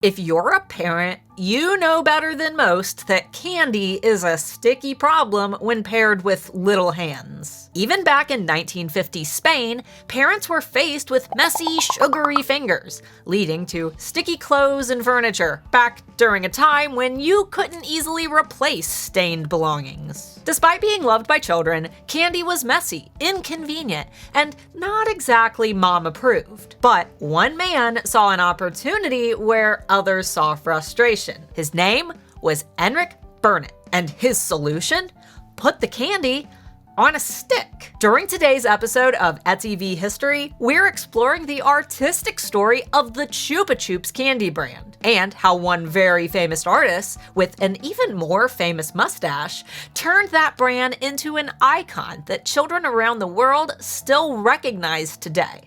If you're a parent, you know better than most that candy is a sticky problem when paired with little hands. Even back in 1950 Spain, parents were faced with messy, sugary fingers, leading to sticky clothes and furniture, back during a time when you couldn't easily replace stained belongings. Despite being loved by children, candy was messy, inconvenient, and not exactly mom-approved. But one man saw an opportunity where others saw frustration. His name was Enric Burnett, and his solution? Put the candy on a stick. During today's episode of Etsy v History, we're exploring the artistic story of the Chupa Chups candy brand, and how one very famous artist, with an even more famous mustache, turned that brand into an icon that children around the world still recognize today.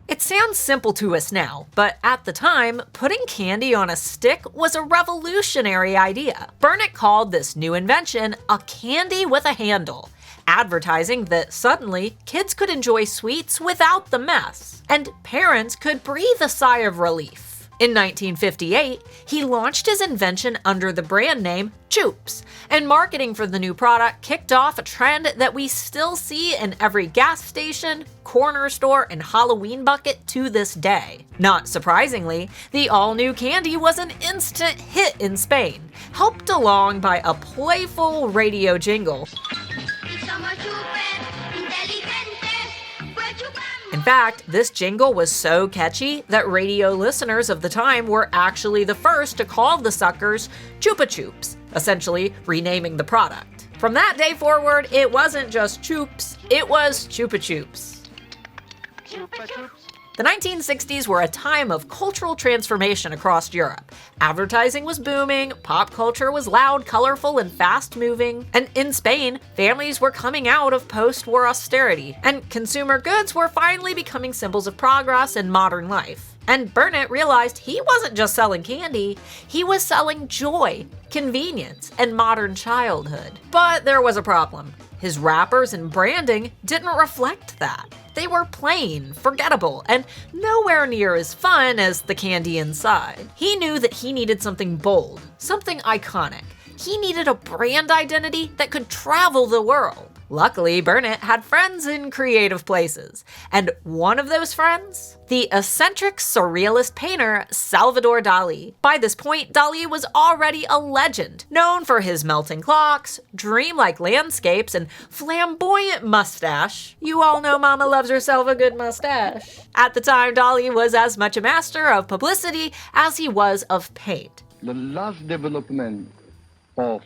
It sounds simple to us now, but at the time, putting candy on a stick was a revolutionary idea. Burnett called this new invention a candy with a handle, advertising that suddenly kids could enjoy sweets without the mess, and parents could breathe a sigh of relief. In 1958, he launched his invention under the brand name Chups, and marketing for the new product kicked off a trend that we still see in every gas station, corner store, and Halloween bucket to this day. Not surprisingly, the all-new candy was an instant hit in Spain, helped along by a playful radio jingle. In fact, this jingle was so catchy that radio listeners of the time were actually the first to call the suckers Chupa Chups, essentially renaming the product. From that day forward, it wasn't just Chups, it was Chupa Chups. Chupa Chups. The 1960s were a time of cultural transformation across Europe. Advertising was booming, pop culture was loud, colorful, and fast-moving, and in Spain, families were coming out of post-war austerity, and consumer goods were finally becoming symbols of progress in modern life. And Burnett realized he wasn't just selling candy, he was selling joy, convenience, and modern childhood. But there was a problem. His wrappers and branding didn't reflect that. They were plain, forgettable, and nowhere near as fun as the candy inside. He knew that he needed something bold, something iconic. He needed a brand identity that could travel the world. Luckily, Burnett had friends in creative places, and one of those friends? The eccentric surrealist painter Salvador Dali. By this point, Dali was already a legend, known for his melting clocks, dreamlike landscapes, and flamboyant mustache. You all know Mama loves herself a good mustache. At the time, Dali was as much a master of publicity as he was of paint. The last development of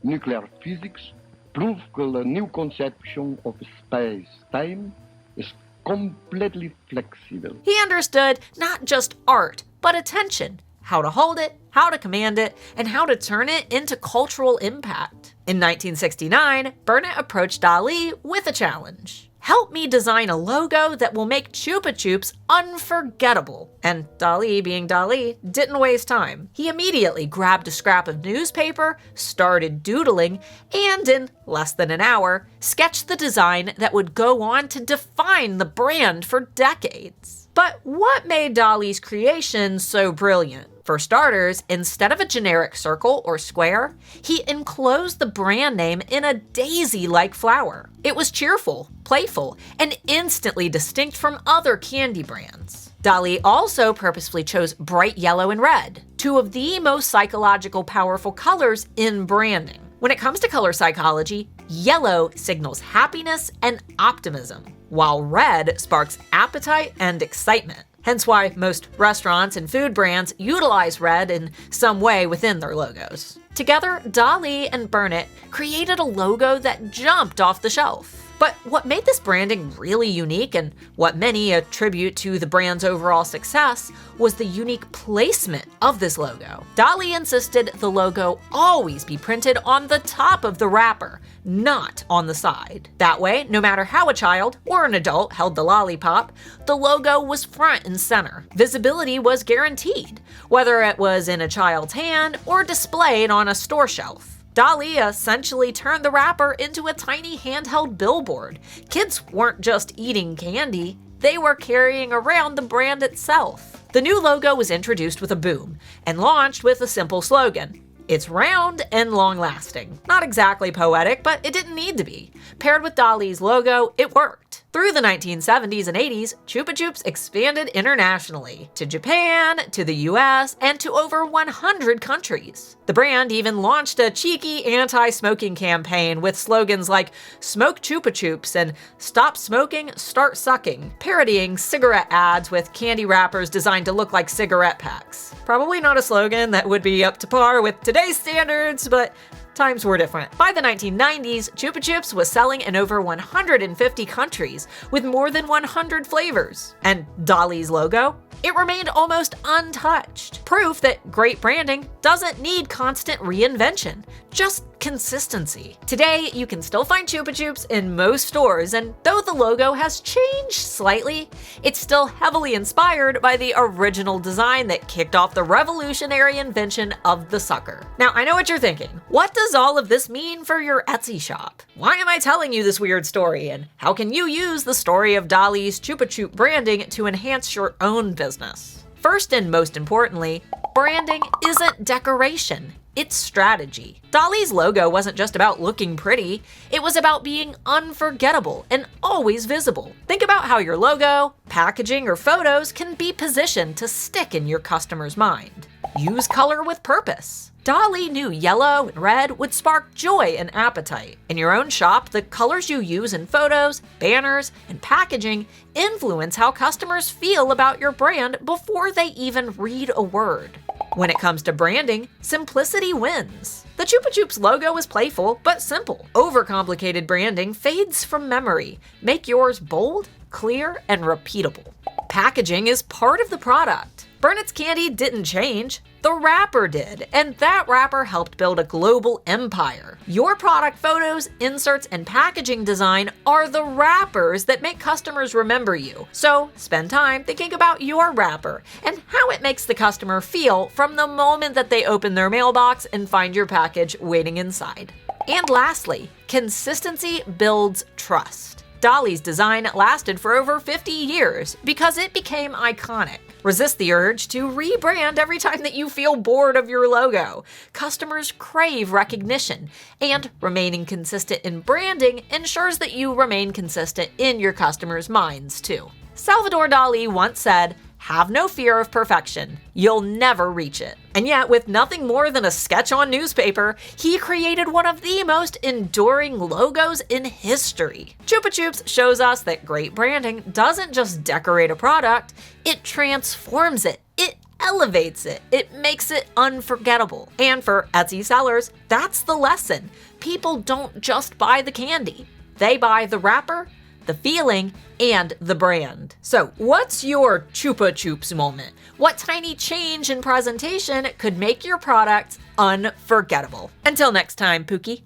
nuclear physics prove that the new conception of space-time is completely flexible. He understood not just art, but attention, how to hold it, how to command it, and how to turn it into cultural impact. In 1969, Burnett approached Dali with a challenge. Help me design a logo that will make Chupa Chups unforgettable. And Dali, being Dali, didn't waste time. He immediately grabbed a scrap of newspaper, started doodling, and in less than an hour, sketched the design that would go on to define the brand for decades. But what made Dali's creation so brilliant? For starters, instead of a generic circle or square, he enclosed the brand name in a daisy-like flower. It was cheerful, playful, and instantly distinct from other candy brands. Dali also purposefully chose bright yellow and red, two of the most psychological powerful colors in branding. When it comes to color psychology, yellow signals happiness and optimism, while red sparks appetite and excitement. Hence why most restaurants and food brands utilize red in some way within their logos. Together, Dali and Burnett created a logo that jumped off the shelf. But what made this branding really unique, and what many attribute to the brand's overall success, was the unique placement of this logo. Dali insisted the logo always be printed on the top of the wrapper, not on the side. That way, no matter how a child or an adult held the lollipop, the logo was front and center. Visibility was guaranteed, whether it was in a child's hand or displayed on a store shelf. Dali essentially turned the wrapper into a tiny handheld billboard. Kids weren't just eating candy, they were carrying around the brand itself. The new logo was introduced with a boom and launched with a simple slogan. It's round and long-lasting. Not exactly poetic, but it didn't need to be. Paired with Dali's logo, it worked. Through the 1970s and 80s, Chupa Chups expanded internationally, to Japan, to the US, and to over 100 countries. The brand even launched a cheeky anti-smoking campaign with slogans like "Smoke Chupa Chups" and "Stop smoking, start sucking," parodying cigarette ads with candy wrappers designed to look like cigarette packs. Probably not a slogan that would be up to par with today's standards, but times were different. By the 1990s, Chupa Chups was selling in over 150 countries with more than 100 flavors. And Dali's logo? It remained almost untouched. Proof that great branding doesn't need constant reinvention, just consistency. Today, you can still find Chupa Chups in most stores, and though the logo has changed slightly, it's still heavily inspired by the original design that kicked off the revolutionary invention of the sucker. Now, I know what you're thinking. What does all of this mean for your Etsy shop? Why am I telling you this weird story, and how can you use the story of Dali's Chupa Chup branding to enhance your own business? First and most importantly, branding isn't decoration. It's strategy. Dali's logo wasn't just about looking pretty, it was about being unforgettable and always visible. Think about how your logo, packaging, or photos can be positioned to stick in your customer's mind. Use color with purpose. Dali knew yellow and red would spark joy and appetite. In your own shop, the colors you use in photos, banners, and packaging influence how customers feel about your brand before they even read a word. When it comes to branding, simplicity wins. The Chupa Chups logo is playful but simple. Overcomplicated branding fades from memory. Make yours bold, clear, and repeatable. Packaging is part of the product. Burnett's candy didn't change, the wrapper did, and that wrapper helped build a global empire. Your product photos, inserts, and packaging design are the wrappers that make customers remember you. So spend time thinking about your wrapper and how it makes the customer feel from the moment that they open their mailbox and find your package waiting inside. And lastly, consistency builds trust. Dali's design lasted for over 50 years because it became iconic. Resist the urge to rebrand every time that you feel bored of your logo. Customers crave recognition, and remaining consistent in branding ensures that you remain consistent in your customers' minds too. Salvador Dali once said, "Have no fear of perfection. You'll never reach it." And yet, with nothing more than a sketch on newspaper, he created one of the most enduring logos in history. Chupa Chups shows us that great branding doesn't just decorate a product, it transforms it. It elevates it. It makes it unforgettable. And for Etsy sellers, that's the lesson. People don't just buy the candy. They buy the wrapper, the feeling, and the brand. So what's your Chupa Chups moment? What tiny change in presentation could make your product unforgettable? Until next time, Pookie.